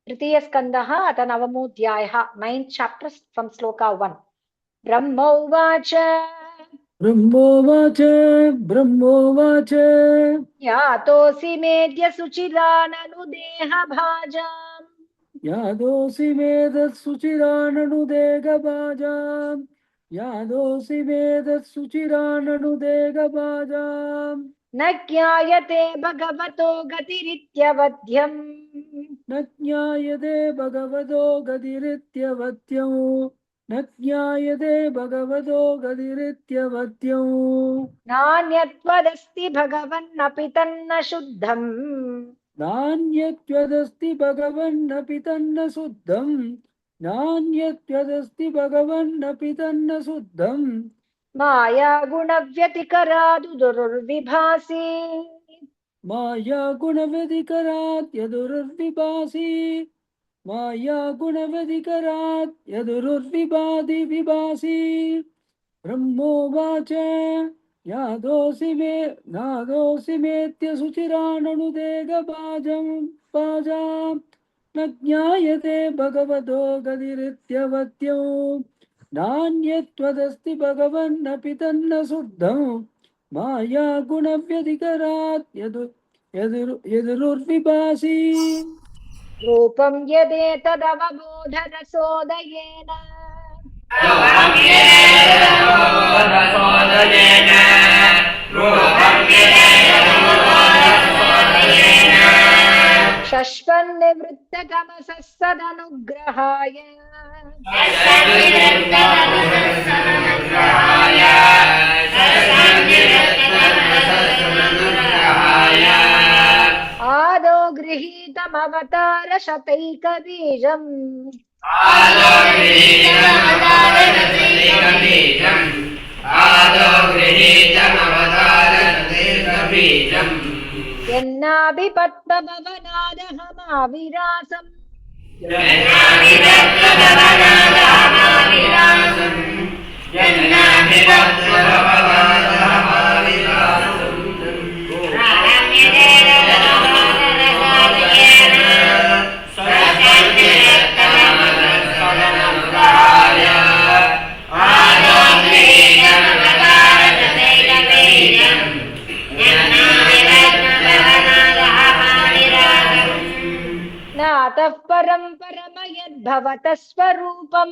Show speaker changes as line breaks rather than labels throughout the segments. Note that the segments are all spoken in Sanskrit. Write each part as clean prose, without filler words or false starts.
तृतीय स्कंदः अथ नवमोऽध्यायः 9th chapter from sloka 1. ब्रह्मोवाच
ब्रह्मोवाच ब्रह्मोवाच
यातोऽसि मेद्य सुचिराननुदेहभाजाम्
यादोऽसि वेदसुचिराननुदेगभाजाम् यादोऽसि वेदसुचिराननुदेगभाजाम्
न ज्ञायते भगवतो गतिरित्यवध्यम्
न ज्ञायते भगवतो गतिरित्यवत्यौ न ज्ञायते भगवतो गतिरित्यवत्यौ
नान्यत्वदस्ति भगवन्नपि तन्न शुद्धम्
नान्यत्वदस्ति भगवन्नपि तन्न शुद्धम् नान्यत्वदस्ति भगवन्नपि तन्न शुद्धम्
माया गुणव्यतिकरादु दुर्विभासि
माया गुणव्यधिकरात् यदुर्विभासि माया गुणव्यधिकरात् यदुर्विभाति विभासि ब्रह्मोवाच यादोऽसि मे नादोऽसि मेत्य सुचिराननुदेगभाजम् भाजाम् न ज्ञायते भगवतो गतिरित्यवत्यौ नान्यत्वदस्ति भगवन्नपि तन्न शुद्धम् माया गुणव्यधिकरात् यदुर्विभासि
रूपं यदेतदवबोधरसोदयेन शश्वन्निवृत्ततमसः सदनुग्रहाय आदौ गृहीतमवतार शतैकबीजम् यन्नाभिपद्मभवनादहमाविरासम् नातः परं परमयद्भवतः स्वरूपम्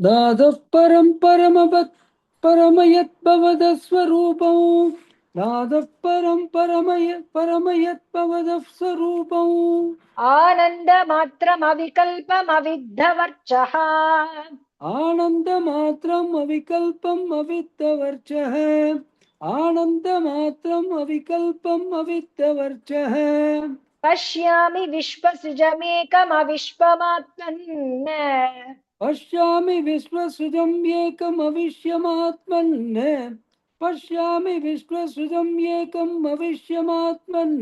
नादः परं परमयद्भवतः स्वरूपौ नादः परं परमयद्भवतः स्वरूपौ
आनन्दमात्रमविकल्पमविद्धवर्चः
आनन्दमात्रम् अविकल्पम् अविद्धवर्चः आनन्दमात्रम् अविकल्पम् अविद्धवर्चः
पश्यामि विश्वसृजमेकमविश्वमात्मन्
पश्यामि विश्वसृजम् एकम् अविश्यमात्मन् पश्यामि विश्वसृजम् एकम् अविश्यमात्मन्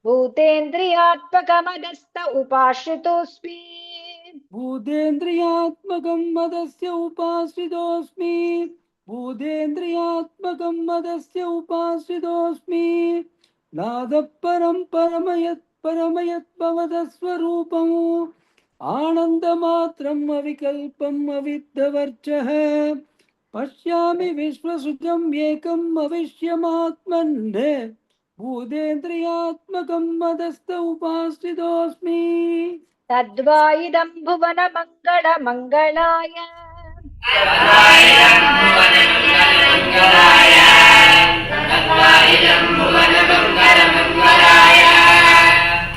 भूतेन्द्रियात्मकमदस्त उपाश्रितोऽस्मि
भूतेन्द्रियात्मकं मदस्य उपाश्रितोऽस्मि भूतेन्द्रियात्मकं मदस्य उपाश्रितोऽस्मि नादः परं परमयद्भवतः स्वरूपम् आनन्दमात्रम् अविकल्पम् अविद्धवर्चः पश्यामि विश्वसृजम् एकम् अविश्यमात्मन् भूतेन्द्रियात्मकं मदस्त उपाश्रितोऽस्मि
तद्वा इदं भुवनमङ्गलमङ्गलाय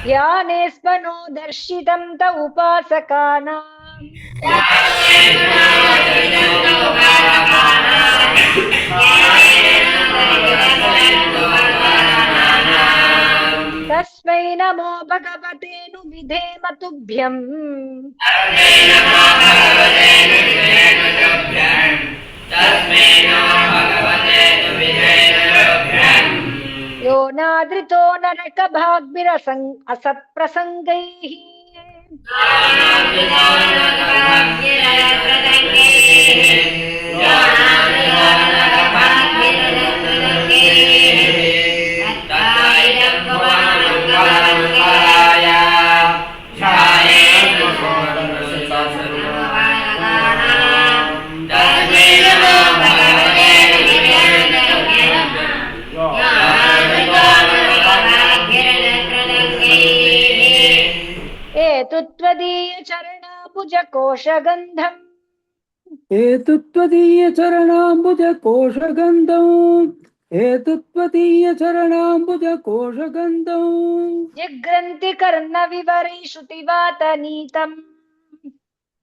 याने स्मनो दर्शितं त उपासकानाम् तस्मै नमो भगवते नु विधेम तुभ्यम् यो नादृतो असत्प्रसङ्गैः त्वदीय चरणाम्बुज कोशगन्धम्
एतत्त्वदीय चरणाम्बुज कोशगन्धौ एतत्त्वदीय चरणाम्बुज कोशगन्धौ
जिघ्रन्ति कर्णविवरै श्रुतिवातनीतम्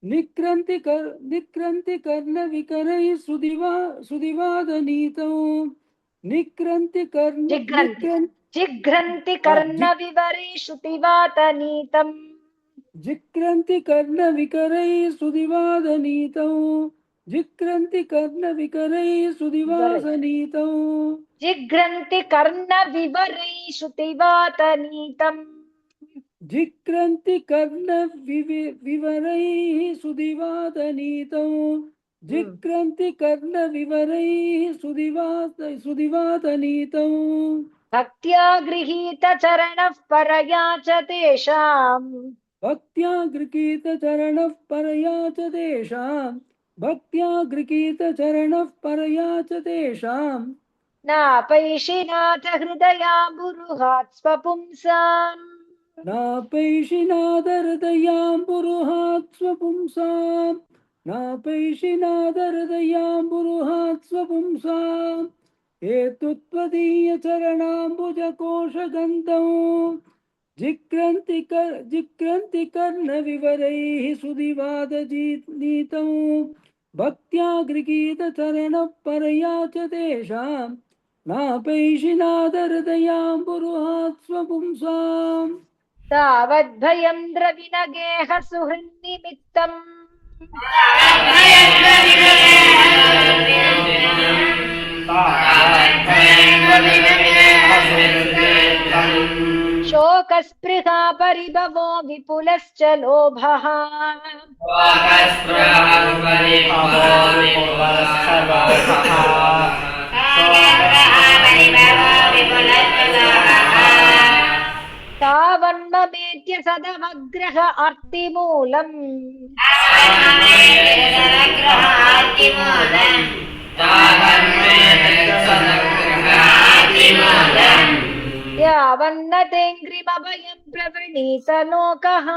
निक्रान्ति कर्णविकरैः श्रुतिवादनीतौ
जिघ्रन्ति कर्णविवरै श्रुतिवातनीतम्
जिक्रान्ति कर्णविकरैः श्रुतिवादनीतौ जिक्रान्ति कर्णविकरैः श्रुतिवादनीतौ
जिघ्रन्ति कर्णविवरै श्रुतिवातनीतम्
जिक्रान्ति कर्णविवरैः श्रुतिवादनीतौ जिक्रान्ति कर्णविवरैः श्रुतिवादनीतौ
भक्त्या गृहीत चरणः परया च तेषाम्
भक्त्या गृहीत चरणः परया च तेषाम् भक्त्या गृहीत चरणः परया च तेषाम्
नापैषिनाथ हृदयाम्बुरुहात् स्वपुंसाम्
नापैषिनादहृदयाम्बुरुहात् स्वपुंसाम् नापैषिनादहृदयाम्बुरुहात् स्वपुंसाम् एतत्त्वदीय चरणाम्बुज कोशगन्धौ जिक्रान्ति कर्णविवरैः श्रुतिवादनीतौ भक्त्या गृहीत चरणः परया च तेषाम् नापैषिनादहृदयाम्बुरुहात् स्वपुंसाम्
तावद्भयम् द्रविणगेह सुहृन्निमित्तम् शोकस्पृहा परिभवो विपुलश्च लोभः तावन्ममेत्य सदमग्रह अर्तिमूलम् यावन्न तेऽङ्घ्रिमभयम् प्रवृणीत लोकः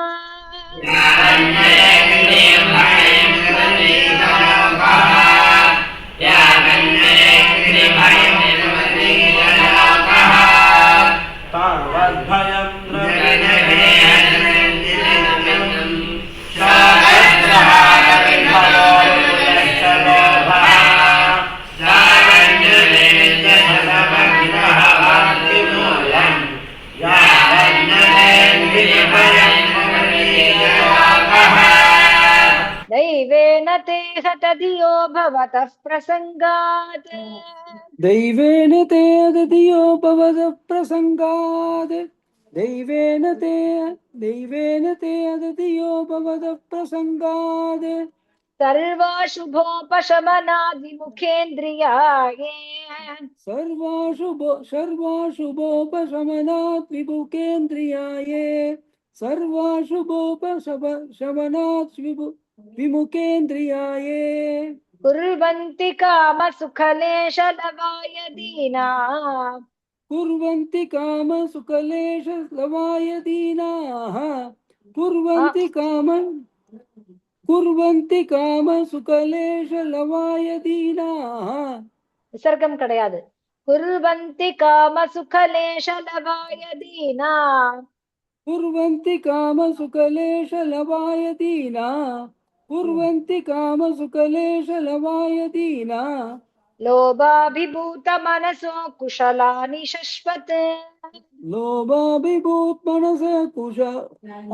दैवेन ते हतधियो भवतः प्रसङ्गात्
दैवेन ते अदधियो भवतः प्रसङ्गात् दैवेन ते अदधियो भवतः प्रसङ्गात्
सर्वाशुभोपशमनाद्विमुखेन्द्रियाये
सर्वाशुभोपशमनात् विमुखेन्द्रियाये सर्वाशुभोपशमनात् विमुखेन्द्रियाये
कुर्वन्ति कामसुखलेशलवाय दीनाः
कुर्वन्ति कामसुखलेशलवाय दीनाः कुर्वन्ति कामसुखलेशलवाय दीनाः
விசர்க்கம் கிடையாது कुर्वन्ति कामसुखलेशलवाय दीनाः
कुर्वन्ति कामसुखलेशलवाय दीनाः कुर्वन्ति कामसुखलेशलवाय दीनाः
लोभाभिभूतमनसो कुशलानि शश्वत्
लोभाभिभूतमनसः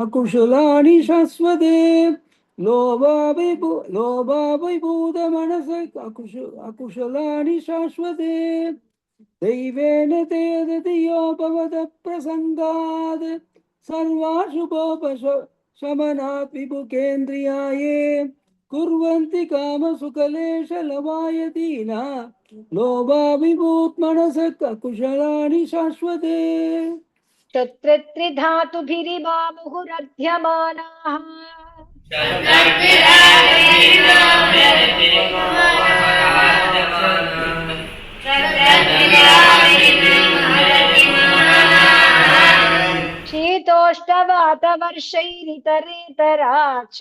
अकुशलानि शाश्वते लोभाभिभूतमनसः अकुशलानि शाश्वते दैवेन ते दधियो भवतः प्रसङ्गात् सर्वाशुभोपशमनात् विमुखेन्द्रियाये कुर्वन्ति कामसुखलेशलवाय दीनाः लोभाभिभूतमनसः अकुशलानि शाश्वते
शत्रुत्रिधातुभिरिमा मुहुरध्यमानाः शीतोष्ण शीतोष्णवातवर्षैरितरेतरा च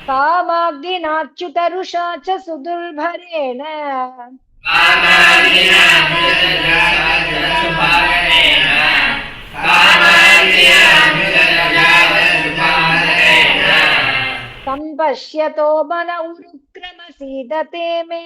कामाग्निनाच्युतरुषा च सुदुर्भरेण संपश्यतो मन उरुक्रमसीदते मे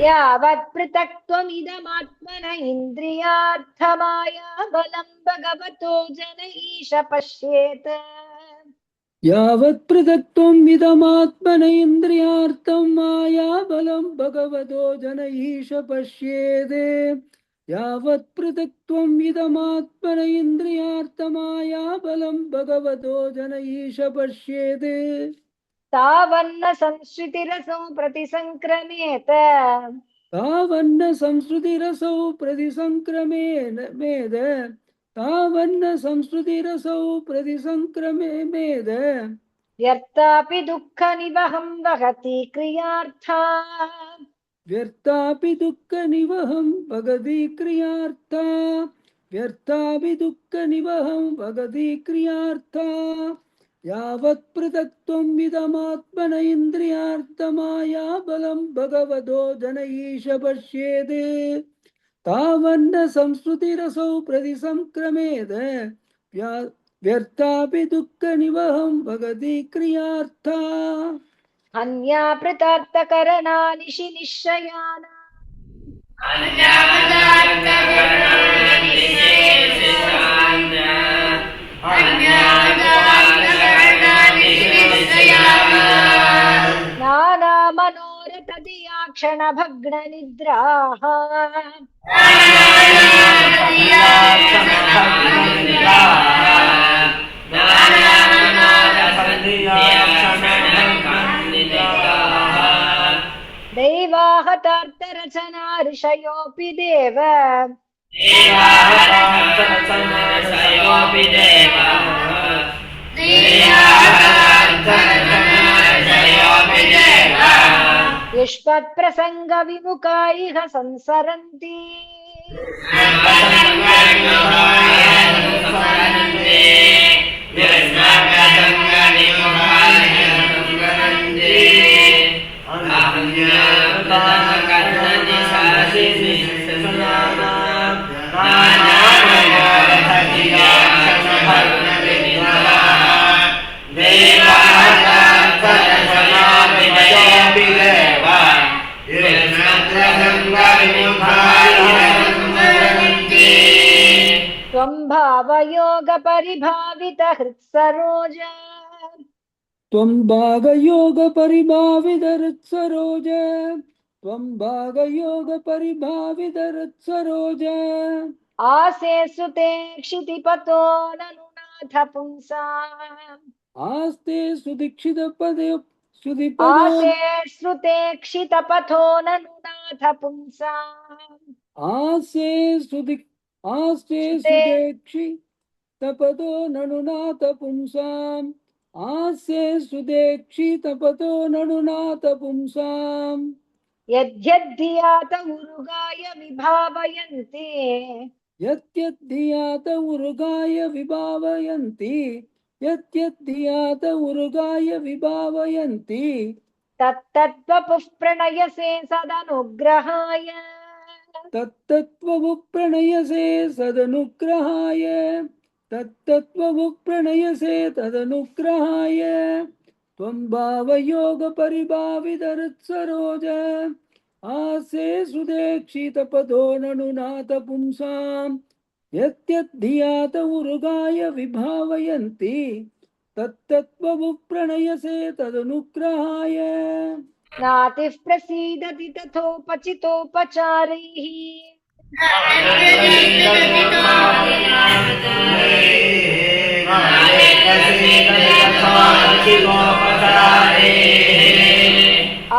यावत् पृथक्त्वमिदमात्मन इन्द्रियार्थमाया बलं भगवतो जन ईश पश्येत्
यावत् पृथक्त्वम् इदमात्मन इन्द्रियार्थं मायाबलं भगवतो जन ईश पश्येदे यावत् पृथक्त्वम् इदमात्मन इन्द्रियार्थमायाबलं भगवतो जन ईश पश्येदे
तावन्न संश्रुतिरसो प्रतिसङ्क्रमेत
तावन्न संस्कृतिरसौ प्रतिसङ्क्रमेण मेद तावन्न संस्कृतिरसौ प्रतिसङ्क्रमे मेद
व्यर्थापि दुःखनिवहं वहति क्रियार्था
व्यर्थापि दुःखनिवहं भगति क्रियार्था व्यर्थापि दुःखनिवहं भगति क्रियार्था यावत् पृथक्त्वम् इदमात्मन इन्द्रियार्थमाया बलं भगवतो जन ईश पश्येदे तावन्न संस्कृतिरसौ प्रतिसङ्क्रमेद व्यर्थापि दुःखनिवहं भगति क्रियार्था
अन्या पृथर्थकरणानिशि निश्चयाना नाना मनोरथ धिया क्षणभग्ननिद्राः दैवाहतार्थरचना ऋषयोऽपि देव युष्मत्प्रसङ्गविमुखा इह संसरन्ति त्वं भावयोगपरिभावितहृत्सरोज
त्वं भागयोगपरिभावितहृत्सरोज त्वं भागयोगपरिभावितहृत्सरोज
आसे सुते क्षितिपतो ननुनाथ पुंसाम्
आस्ते सुदीक्षितपदे
आसे श्रुते क्षितपथो ननुनाथ पुंसाम्
आस्ते सुदीक्षितपदो ननुनाथ पुंसाम् आस्ते सुदीक्षितपदो ननुनाथ पुंसाम्
यद्यद्धियात उरुगाय विभावयन्ति
यद्यद्धियात उरुगाय विभावयन्ति यद्यद्धियात उरुगाय विभावयन्ति
तत्तद्वपुः प्रणयसे सदनुग्रहाय
तत्तत्त्वमुः प्रणयसे सदनुग्रहाय तत्तत्त्वमुः प्रणयसे तदनुग्रहाय त्वं भावयोगपरिभावितहृत्सरोज आसे सुदेक्षितपदो ननुनाथ पुंसाम् यद्यद्धियात उरुगाय विभावयन्ति तत्तत्त्वमुप्रणयसे तदनुग्रहाय
नातिः प्रसीदति तथोपचितोपचारैः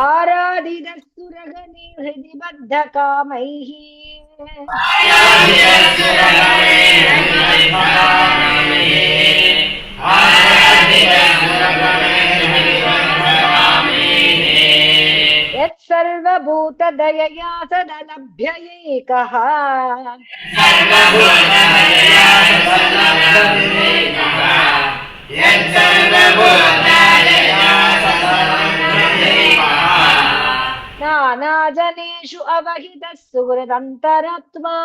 आराधितस्तुरगणे हृदि बद्धकामैः यत्सर्वभूतदयया सदलभ्यैकः नानाजनेषु अवहितः सुहृदन्तरात्मा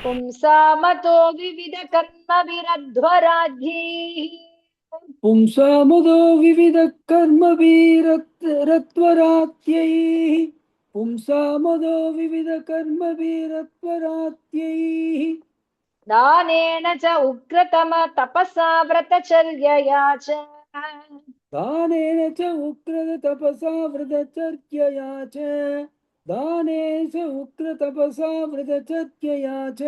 पुंसामतो विविधकर्मभिरध्वराज्ञैः
पुंसामुदो विविधकर्मभिरत्वरात्यैः पुंसामुदो विविधकर्मभिरत्वरात्यैः
दानेन च उग्रतमतपसा व्रतचर्यया च
दानेन च उग्रतपसा व्रतचर्यया च दानेन च उग्रतपसा व्रतचर्यया च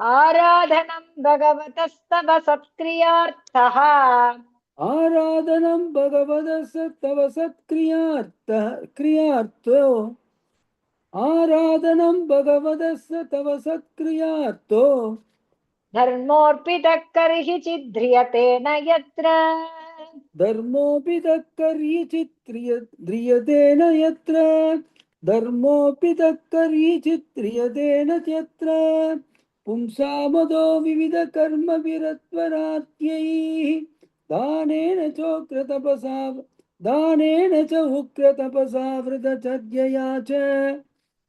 आराधनं भगवतस्तव सत्क्रियार्थः
आराधनं भगवदस्य तव सत्क्रियार्थो आराधनं भगवदस्य तव सत्क्रियार्थो
धर्मोऽर्पितः कर्हि चिद्ध्रियते न यत्र
धर्मोऽपि ध्रियते न यत्र धर्मोऽपि ध्रियते न यत्र पुंसामदो विविधकर्मभिरत्वरात्यैः दानेन च उग्रतपसा व्रतचर्यया च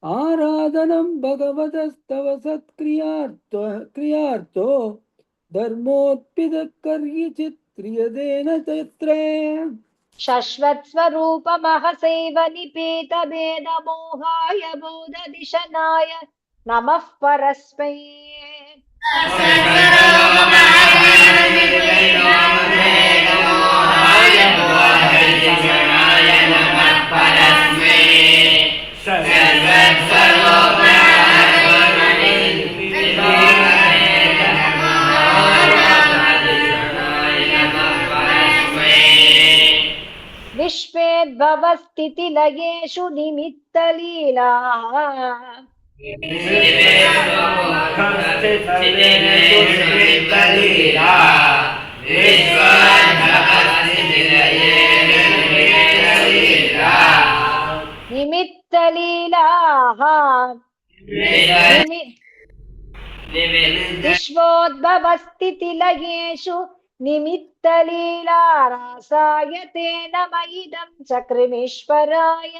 आराधनं भगवतस्तव सत्क्रियार्थो धर्मोत्पितकर्यचित् क्रियतेन तत्र
शश्वत्स्वरूपमहसैव निपेतभेदमोहाय बोधदिशनाय नमः परस्मै विश्वेद्भवस्थितिलयेषु निमित्तलीलाः निमित्तलीलाः विश्वोद्भवस्थितिलयेषु निमित्तलीलारासाय तेन मयिदं चक्रिमीश्वराय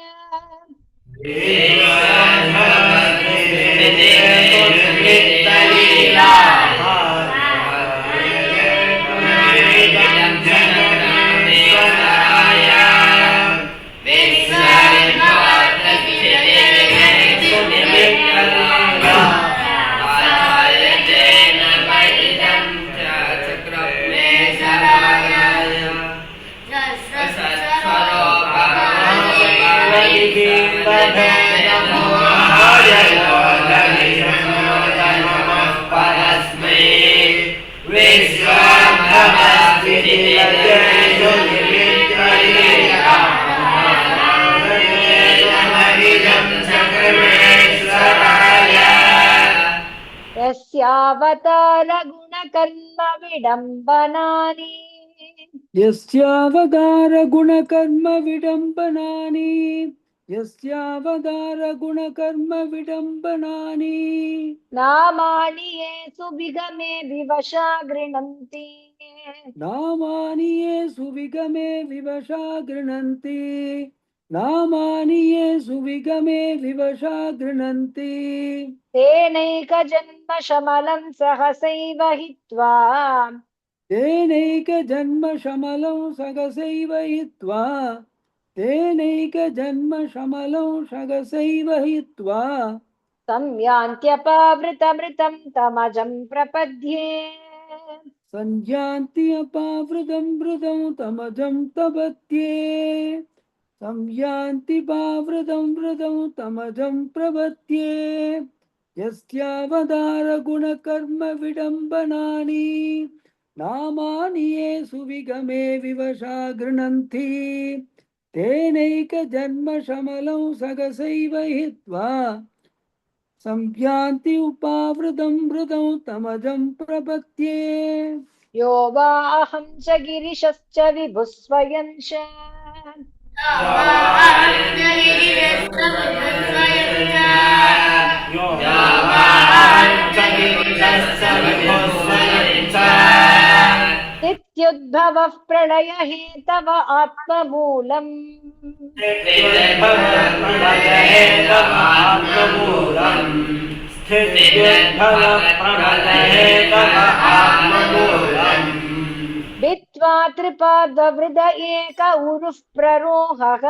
यस्यावतार गुणकर्म विडम्बनानि
यस्यावतार गुणकर्म विडम्बनानि यस्यावतार गुणकर्म विडम्बनानि
नामानि ये सुविगमे विवशा गृह्णन्ति
नामानि ये सुविगमे विवशा गृह्णन्ति नामानि ये सुविगमे विवशा गृह्णन्ति
तेनैकजन्मशमलं सहसैव हित्वा
तेनैकजन्मशमलं सहसैव हित्वा तेनैकजन्मशमलं सहसैव हित्वा
संयान्त्यपावृतमृतं तमजं प्रपद्ये
संयान्ति अपावृतं मृदं तमजं तपत्ये संयान्ति पावृतं मृदं तमजं प्रपद्ये यस्यावतार गुणकर्म विडम्बनानि नामानि ये सुविगमे विवशा गृह्णन्ति तेनैकजन्मशमलं सहसैव हित्वा संयान्ति उपावृतं मृदं तमजं प्रपद्ये
यो वा अहं च गिरिशश्च विभुः स्वयं च नित्युद्भवः प्रलय हेतव आत्ममूलम् वित्वा त्रिपादवृद एक उरुः प्ररोहः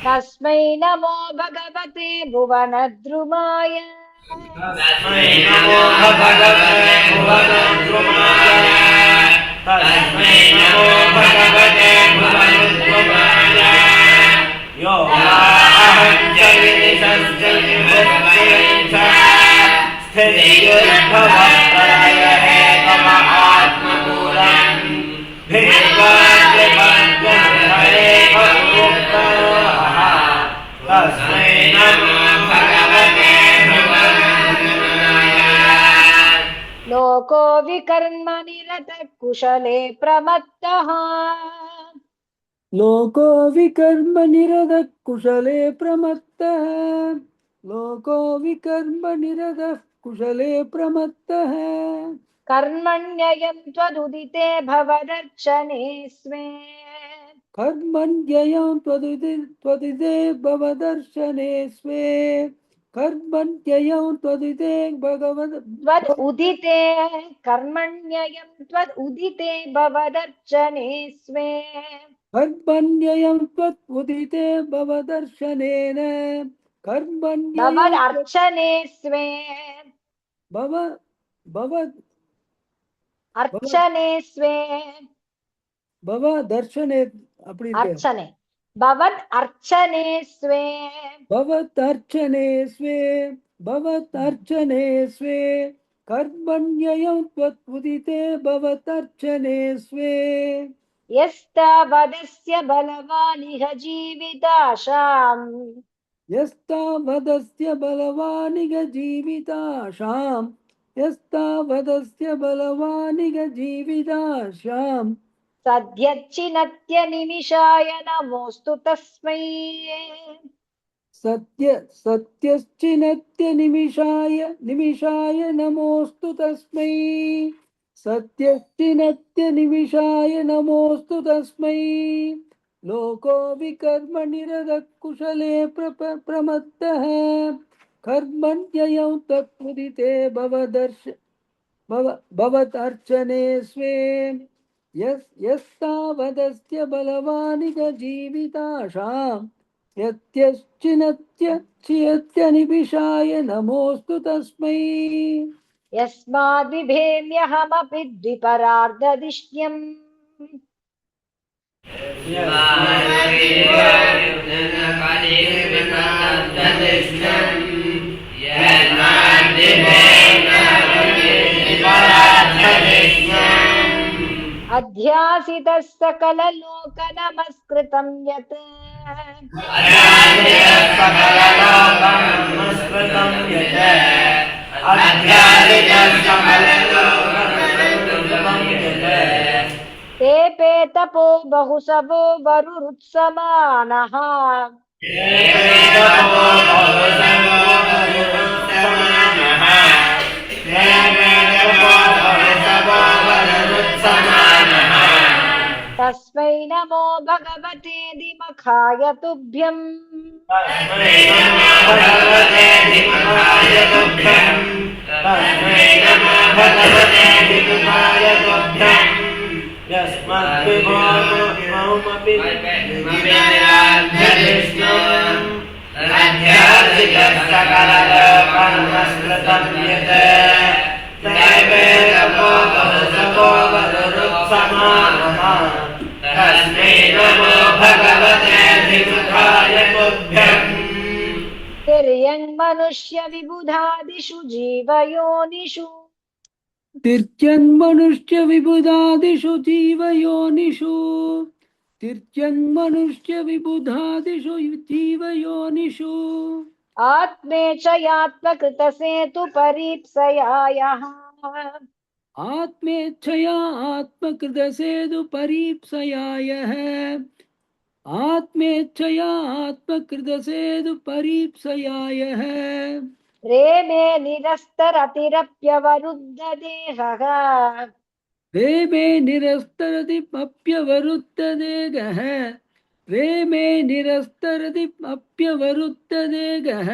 तस्मै नमो भगवते भुवनद्रुमाय
तस्मै नमो भगवते भुवनद्रुमाय तस्मै नमो भगवते भुवनद्रुमाय यो अहं च गिरिशश्च विभुः स्थितिर्भवः प्रलयहेतव आत्ममूलम् भित्वा त्रिपादवृद तस्मै नमो भगवते भुवनद्रुमाय
लोको विकर्म निरतः कुशले प्रमत्तः
लोको विकर्म निरतः कुशले प्रमत्तः लोको विकर्म निरतः कुशले प्रमत्तः
कर्मण्ययं त्वदुदिते भवदर्चने स्मे
कर्मण्ययं त्वदिते भवदर्शने स्वे कर्मण्ययं त्वदिते भगवद्
त्वदुदिते कर्मण्ययं त्वदुदिते भवदर्चने स्मे
कर्मण्ययं त्वदुदिते भवदर्शनेन कर्मण्ययं
भवदर्चने स्मे
भवद्
अर्चने स्वे
भवदर्शने அப்படி
अर्चने भवद् अर्चने स्वे
भवदर्चने स्वे भवदर्चने स्वे कर्मण्ययं त्वदुदिते भवदर्चने स्वे
यस्तावदस्य बलवानिह जीविताशाम्
यस्तावदस्य बलवानिग जीविताशाम् यस्तावदस्य बलवानिग जीविताशाम्
सद्यच्चिनत्य निमिषाय नमोऽस्तु तस्मै
सत्यश्चिनत्य निमिषाय नमोऽस्तु तस्मै सत्यश्चिनत्य निमिषाय नमोऽस्तु तस्मै लोको विकर्म निरतः कुशले प्रमत्तः कर्मण्ययं तत्मुदिते भवदर्चने स्वे यस्तावदस्य बलवानिग जीविताशाम् यत्यश्चिनत्य निमिषाय नमोऽस्तु तस्मै
यस्माद्बिभेम्यहमपि द्विपरार्धदिष्ट्यम् अध्यासितः सकललोकनमस्कृतं यत् ते पेतपो बहुसवो वरुरुत्समानः तस्मै नमो भगवते दिमखाय तुभ्यम् तिर्यङ् मनुष्य विबुधादिषु जीवयोनिषु
तिर्यन्मनुष्य विबुधादिषु जीवयोनिषु तिर्यन्मनुष्य विबुधादिषु जीवयोनिषु
आत्मेच्छयात्मकृतसेतु परीप्सयायः
आत्मेच्छया आत्मकृतसेतु परीप्सयायः आत्मेच्छया आत्मकृतसेतु परीप्सयायः
रेमे निरस्तरतिरप्यवरुद्धदेहः
रेमे निरस्तरतिमप्यवरुद्धदेगः रेमे निरस्तरतिमप्यवरुद्धदेगः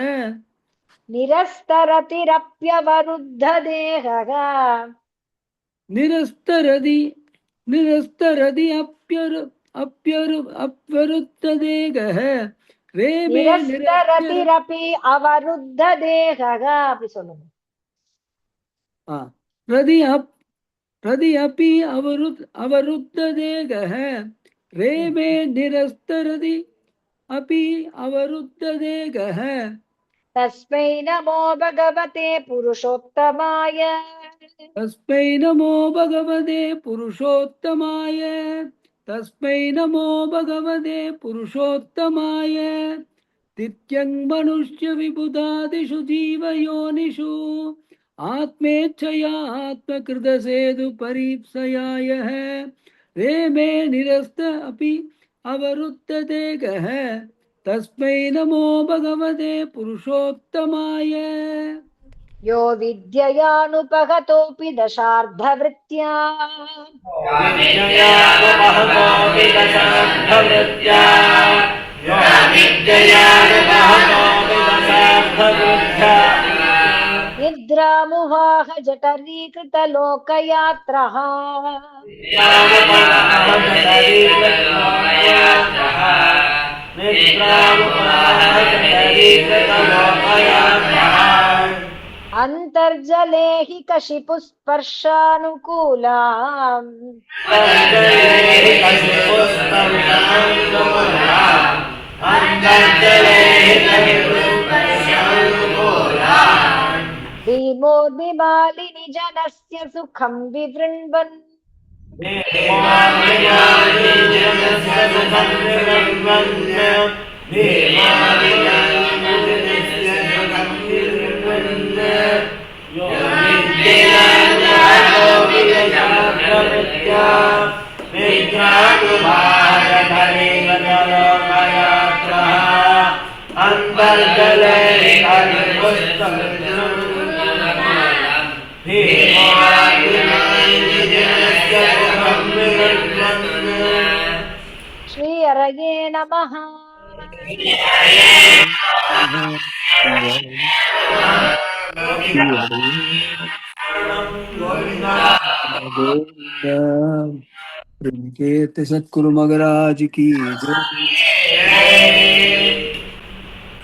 निरस्तरतिरप्यवरुद्धदेहः
निरस्तरति अपवरुद्धदेगः रेमे
निरस्तरतिरपि अवरुद्धदेहः அப்படி சொல்லுங்க
रदि अपि अवरुद्धदेगः रेमे निरस्तरति अपि अवरुद्धदेगः
तस्मै नमो भगवते पुरुषोत्तमाय
तस्मै नमो भगवते पुरुषोत्तमाय तस्मै नमो भगवते पुरुषोत्तमाय तिर्यङ् मनुष्य विबुधादिषु जीवयोनिषु आत्मेच्छया आत्मकृतसेतु परीप्सयायः रेमे निरस्त अपि अवरुद्धदेगः तस्मै नमो भगवते पुरुषोत्तमाय
यो विद्ययानुपगतोऽपि दशार्धवृत्त्या निद्रामुहाः जठरीकृतलोकयात्रः अन्तर्जले हि कशिपुस्पर्शानुकूलाम् भीमोर्मिमालिनि जनस्य सुखं विवृण्वन् श्री हरये नमः।
सतगुरु महाराज की जय।